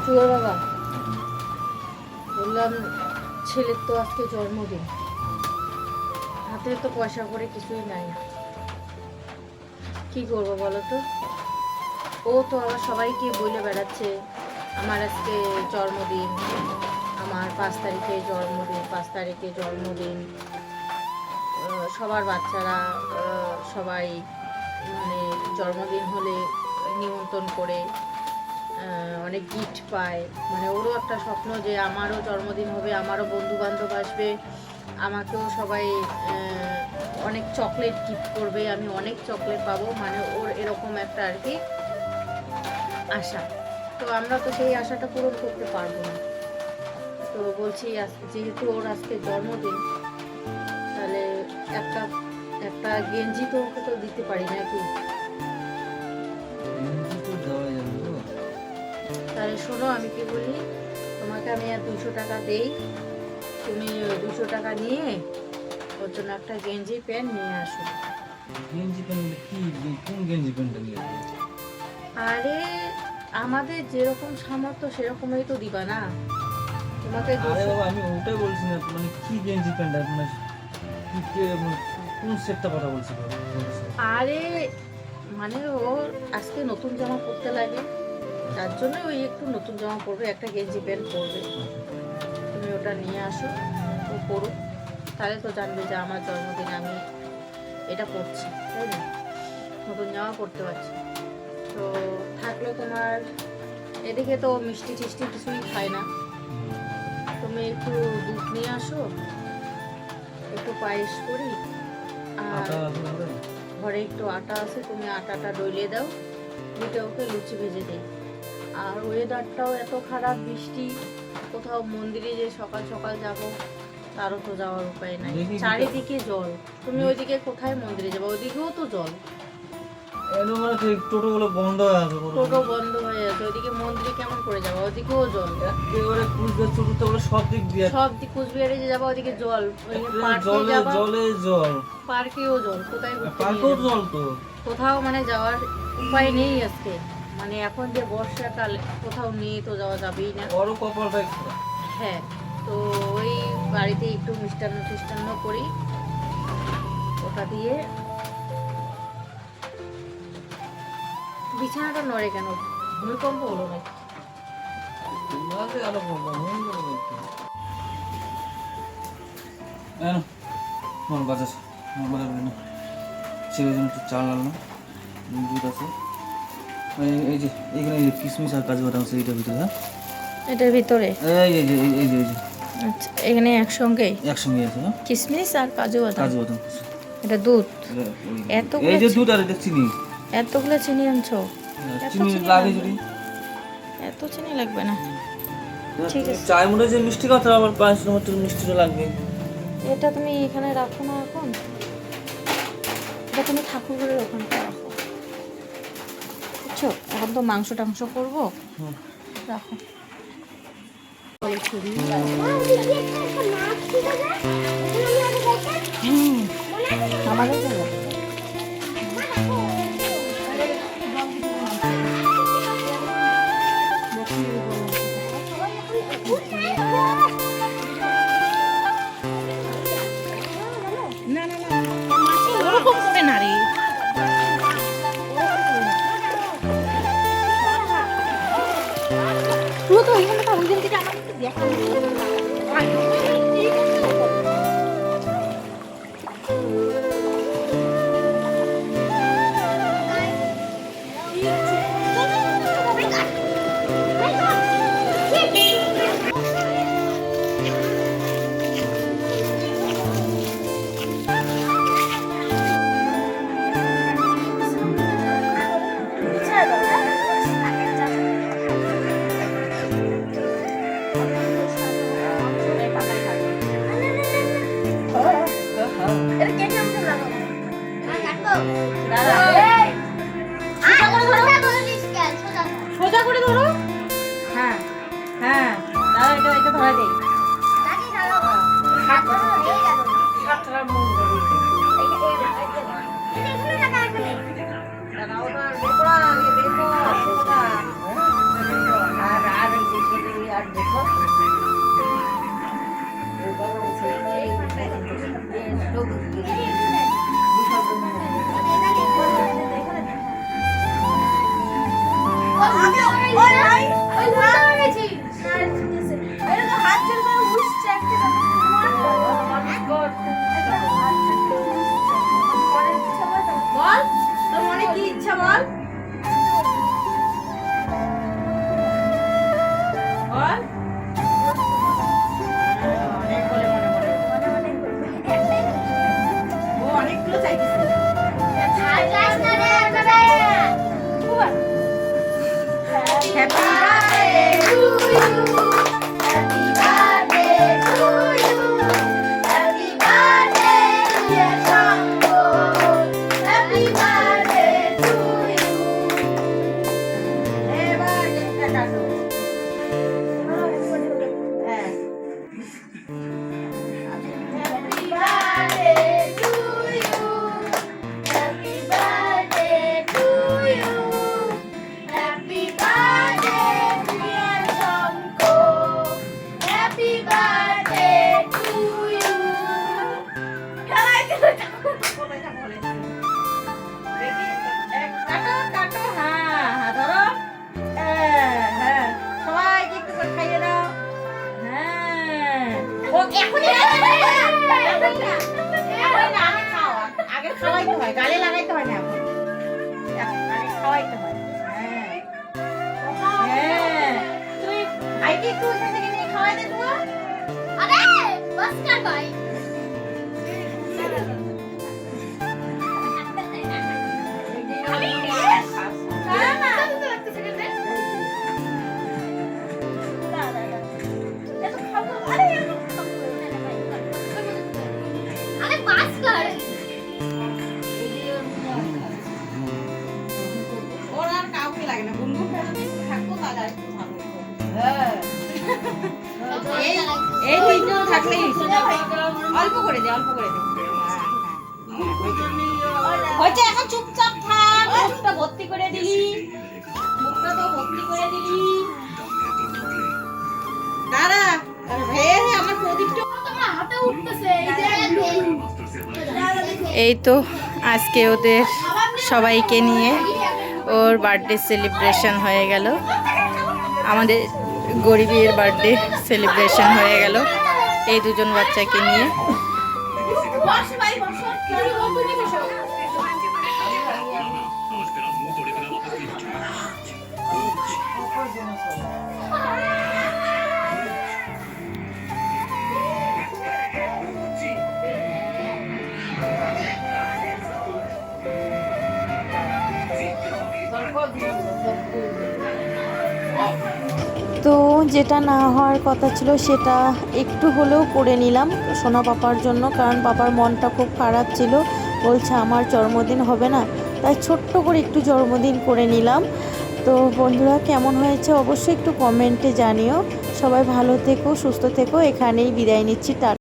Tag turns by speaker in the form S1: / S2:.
S1: চুয়ার বাবা, বললাম ছেলের তো আজকে জন্মদিন, হাতে তো পয়সা করে কিছুই নাই, কি করবো বলো তো? ও তো আবার সবাইকে বলে বেড়াচ্ছে আমার আজকে জন্মদিন, আমার 5 তারিখে জন্মদিন, 5 তারিখে জন্মদিন। সবার বাচ্চারা সবাই মানে জন্মদিন হলে নিমন্ত্রণ করে অনেক গিফট পায়, মানে ওরও একটা স্বপ্ন যে আমারও জন্মদিন হবে, আমারও বন্ধু বান্ধব আসবে, আমাকেও সবাই অনেক চকলেট গিফট করবে, আমি অনেক চকলেট পাবো, মানে ওর এরকম একটা আর কি আশা। তো আমরা তো সেই আশাটা পূরণ করতে পারবো না। তো বলছি যেহেতু ওর আজকে জন্মদিন, তাহলে একটা একটা গেঞ্জি তো ওকে তো দিতে পারি নাকি? তাহলে শোনো, আমি কি বলি, তোমাকে আমি আর 200 টাকা দেই, তুমি 200 টাকা নিয়ে ওর জন্য একটা গেঞ্জি প্যান্ট নিয়ে আসো।
S2: গেঞ্জি প্যান্ট কি? কোন গেঞ্জি প্যান্টটা নিয়ে?
S1: আরে আমাদের যেরকম সামর্থ্য সেরকমই তো দিবা না তোমাকে।
S2: আরে বাবা, আমি ওটাই বলছি না, মানে কি গেঞ্জি প্যান্ট, মানে কোন সেটটা কথা বলছি?
S1: আরে মানে ও আজকে নতুন জামা পরতে লাগে, তার জন্য ওই একটু নতুন জামা পরবে, একটা গেঞ্জি প্যান্ট পরবে, তুমি ওটা নিয়ে আসো, ও পরুক, তাহলে তো জানবে যে আমার জন্মদিনে আমি এটা পরছি, তাই না? নতুন জামা পরতে পারছি। তো থাকলো তোমার, এদিকে তো মিষ্টি টিষ্টি কিছুই খায় না, তুমি একটু দুধ নিয়ে আসো, একটু পায়েস করি, আর ঘরে একটু আটা আছে, তুমি আটাটা ডলে দাও, দুটো ওকে লুচি ভেজে দিই। আর ওয়েদারটাও এত খারাপ, বৃষ্টি, কোথাও মন্দিরে যে সকাল সকাল যাব তারও তো যাওয়ার উপায় নাই, চারিদিকে জল। তুমি ওইদিকে কোথায় মন্দিরে যাবো? ওইদিকেও তো জল,
S2: টোটোগুলো বন্ধ হয়ে আছে,
S1: টোটো বন্ধ হয়ে আছে, ওইদিকে মন্দিরে কেমন করে যাবো? ওইদিকেও জল,
S2: একেবারে কুচবিহার টোটোতে বলে সব দিক দিয়ে,
S1: সব দিক কুচবিহারে যে যাবো ওইদিকে জল,
S2: জলে জলে জল,
S1: পার্কেও জল, কোথায়
S2: পার্কেও জল তো,
S1: কোথাও মানে যাওয়ার উপায় নেই আজকে, মানে এখন যে বর্ষাকাল, কোথাও নিয়ে তো যাওয়া যাবেই না।
S2: বড় কপালটাই খারাপ।
S1: হ্যাঁ, তো ওই বাড়িতে একটু মিষ্টান্ন টিষ্টান্ন করি, ওটা দিয়ে। বিছানাটা নড়ে কেন? ভূমিকম্প হলো নাকি?
S2: ছেলের জন্য একটু চাল আনলাম, দুধ আছে, এই যে এইখানে কিশমিশ আর কাজু বাদাম আছে এইটার ভিতরে। হ্যাঁ,
S1: এটার ভিতরে
S2: এই যে এই যে
S1: আচ্ছা, এখানে একসঙ্গে
S2: একসঙ্গে আছে। হ্যাঁ,
S1: কিশমিশ আর কাজু বাদাম।
S2: কাজু বাদাম,
S1: এটা দুধ,
S2: এই যে দুধ আর এটা চিনি।
S1: এতগুলো চিনি আনছো?
S2: চিনি লাগে যদি,
S1: এত চিনি লাগবে না, ঠিক আছে।
S2: চায়ের মধ্যে যে মিষ্টি কথা, আবার পায়েসের মধ্যে মিষ্টিটা লাগবে।
S1: এটা তুমি এখানে রাখো না এখন, এটা তুমি ঠাকুরের ওখানে রাখো, বুঝছো? এখন তো মাংস টাংস করবো, রাখো। আমাদের জন্য না না না, ওরকম করে না রে, তুই তো এখানে ওই দিন থেকে আমাকে একটু দেখা বল তোর মনে কি ইচ্ছা বল বল অনেক বলে মনে ও অনেকগুলো চাইছিস হ্যাপি এবার কেকটা কাটো হ্যাঁ কাটো কাটো হ্যাঁ হ্যাঁ ধরো হ্যাঁ সবাইকে একটু করে খাইয়ে দাও হ্যাঁ ও এখনই আগে খাও আগে খাওয়াইতে হয় গালে লাগাইতে হয় না এখন আগে খাওয়াইতে হয় হ্যাঁ হ্যাঁ তুই ভাইকে একটু ওইখান থেকে নিয়ে খাওয়াই দে তো ওর আর কাউকে লাগে না গুনগুন থাকতো তাহলে আর একটু ভালো হতো। হ্যাঁ এই তিনজন থাকলেই অল্প করে দে অল্প করে দে হয়েছে এখন চুপচাপ থাক মুখটা ভর্তি করে দিলি মুখটা তো ভর্তি করে দিলি দাঁড়া হে হে আমার প্রদীপটা এই তো আজকে ওদের সবাইকে নিয়ে ওর বার্থডে সেলিব্রেশন হয়ে গেল আমাদের গরিবের বার্থডে সেলিব্রেশন হয়ে গেল এই দুজন বাচ্চাকে নিয়ে তো যেটা না হওয়ার কথা ছিল সেটা একটু হলেও করে নিলাম সোনা পাপার জন্য কারণ পাপার মনটা খুব খারাপ ছিল বলছে আমার জন্মদিন হবে না তাই ছোট্ট করে একটু জন্মদিন করে নিলাম তো বন্ধুরা কেমন হয়েছে অবশ্যই একটু কমেন্টে জানিও সবাই ভালো থেকো সুস্থ থেকো এখানেই বিদায় নিচ্ছি।